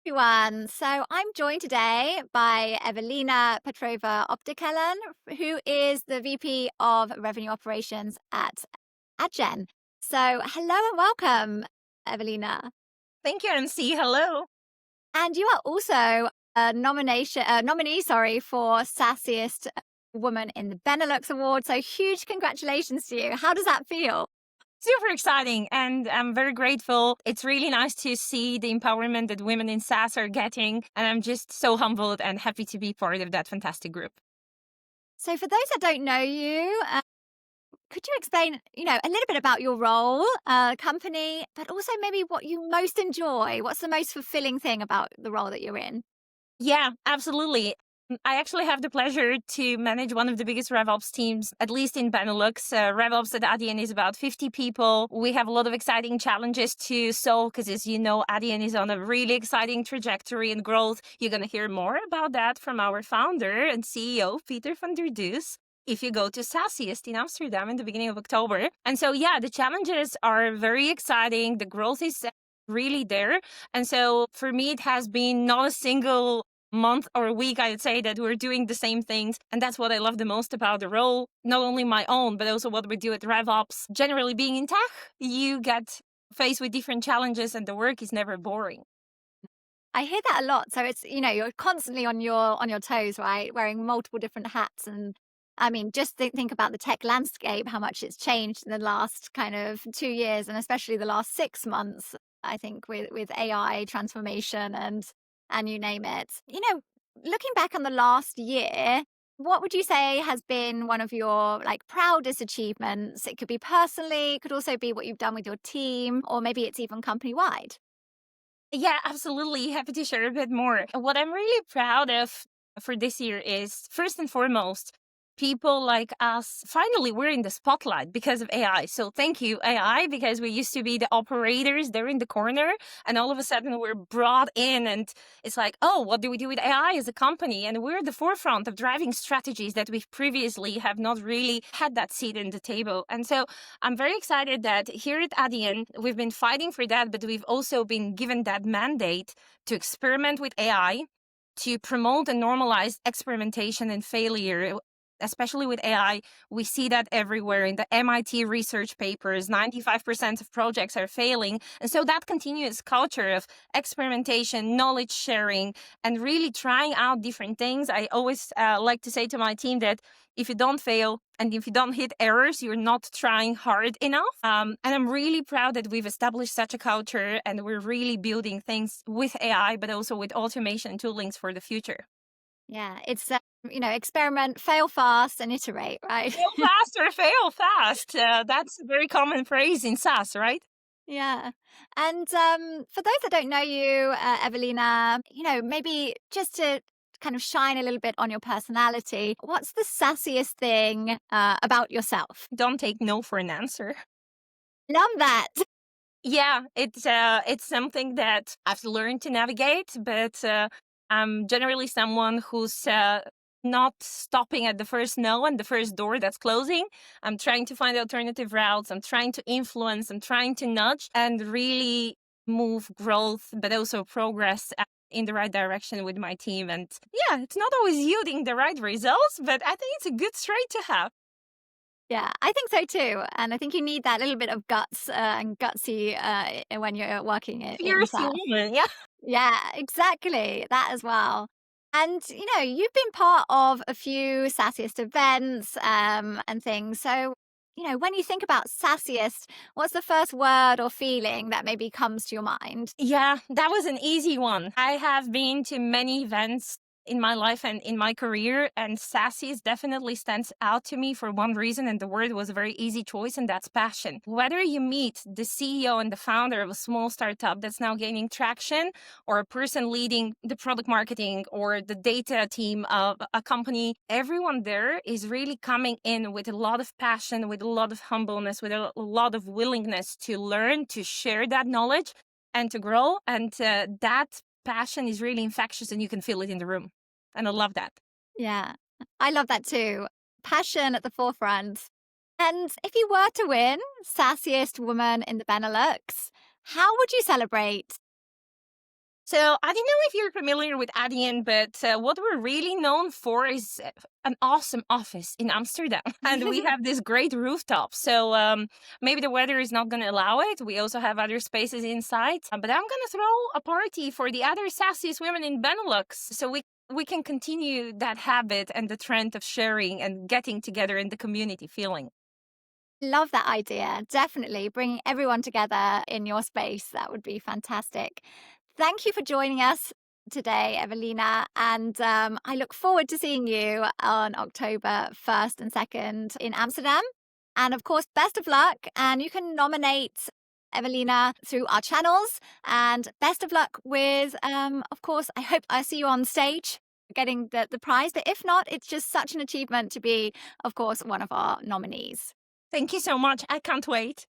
Everyone. So I'm joined today by Evelina Petrova-op, who is the VP of Revenue Operations at Adyen. So hello and welcome, Evelina. Thank you, MC. Hello. And you are also a nominee, for SaaSiest Woman in the Benelux Award. So huge congratulations to you. How does that feel? Super exciting, and I'm very grateful. It's really nice to see the empowerment that women in SaaS are getting, and I'm just so humbled and happy to be part of that fantastic group. So for those that don't know you, could you explain, a little bit about your role, company, but also maybe what you most enjoy? What's the most fulfilling thing about the role that you're in? Yeah, absolutely. I actually have the pleasure to manage one of the biggest RevOps teams, at least in Benelux. RevOps at Adyen is about 50 people. We have a lot of exciting challenges to solve because, as you know, Adyen is on a really exciting trajectory and growth. You're going to hear more about that from our founder and CEO, Peter van der Does, if you go to SaaSiest in Amsterdam in the beginning of October. And so, yeah, the challenges are very exciting. The growth is really there. And so for me, it has been not a single month or a week, I'd say, that we're doing the same things. And that's what I love the most about the role, not only my own, but also what we do at RevOps. Generally being in tech, you get faced with different challenges and the work is never boring. I hear that a lot. So it's, you're constantly on your toes, right? Wearing multiple different hats. And I mean, just think about the tech landscape, how much it's changed in the last kind of 2 years, and especially the last 6 months, I think, with AI transformation and you name it. Looking back on the last year, what would you say has been one of your proudest achievements? It could be personally, it could also be what you've done with your team, or maybe it's even company wide. Yeah, absolutely. Happy to share a bit more. What I'm really proud of for this year is, first and foremost, people like us, finally, we're in the spotlight because of AI. So thank you, AI, because we used to be the operators there in the corner, and all of a sudden we're brought in, and it's like, oh, what do we do with AI as a company? And we're at the forefront of driving strategies that we previously have not really had that seat in the table. And so I'm very excited that here at Adyen, we've been fighting for that, but we've also been given that mandate to experiment with AI, to promote and normalize experimentation and failure. Especially with AI, we see that everywhere in the MIT research papers. 95% of projects are failing. And so that continuous culture of experimentation, knowledge sharing, and really trying out different things. I always like to say to my team that if you don't fail and if you don't hit errors, you're not trying hard enough. And I'm really proud that we've established such a culture and we're really building things with AI, but also with automation and toolings for the future. Yeah, it's experiment, fail fast, and iterate, right? Fail fast or fail fast. That's a very common phrase in SaaS, right? Yeah. And for those that don't know you, Evelina, maybe just to kind of shine a little bit on your personality, what's the sassiest thing about yourself? Don't take no for an answer. Love that. Yeah, it's something that I've learned to navigate, but I'm generally someone who's not stopping at the first no and the first door that's closing. I'm trying to find alternative routes. I'm trying to influence. I'm trying to nudge and really move growth, but also progress in the right direction with my team. And yeah, it's not always yielding the right results, but I think it's a good trait to have. Yeah, I think so too. And I think you need that little bit of guts and gutsy when you're working in Fierce SaaS. woman, yeah. Yeah, exactly. That as well. And, you've been part of a few SaaSiest events and things. So, when you think about SaaSiest, what's the first word or feeling that maybe comes to your mind? Yeah, that was an easy one. I have been to many events in my life and in my career, and SaaSiest definitely stands out to me for one reason, and the word was a very easy choice, and that's passion. Whether you meet the CEO and the founder of a small startup that's now gaining traction, or a person leading the product marketing or the data team of a company, everyone there is really coming in with a lot of passion, with a lot of humbleness, with a lot of willingness to learn, to share that knowledge, and to grow. And that passion is really infectious, and you can feel it in the room. And I love that. Yeah, I love that too. Passion at the forefront. And if you were to win SaaSiest Woman in the Benelux, how would you celebrate? So I don't know if you're familiar with Adyen, but what we're really known for is an awesome office in Amsterdam. And we have this great rooftop. So maybe the weather is not going to allow it. We also have other spaces inside. But I'm going to throw a party for the other SaaSiest women in Benelux. So we can continue that habit and the trend of sharing and getting together in the community feeling. Love that idea. Definitely bringing everyone together in your space. That would be fantastic. Thank you for joining us today, Evelina. And I look forward to seeing you on October 1st and 2nd in Amsterdam. And of course, best of luck. And you can nominate Evelina through our channels. And best of luck with, of course, I hope I see you on stage getting the prize. But if not, it's just such an achievement to be, of course, one of our nominees. Thank you so much. I can't wait.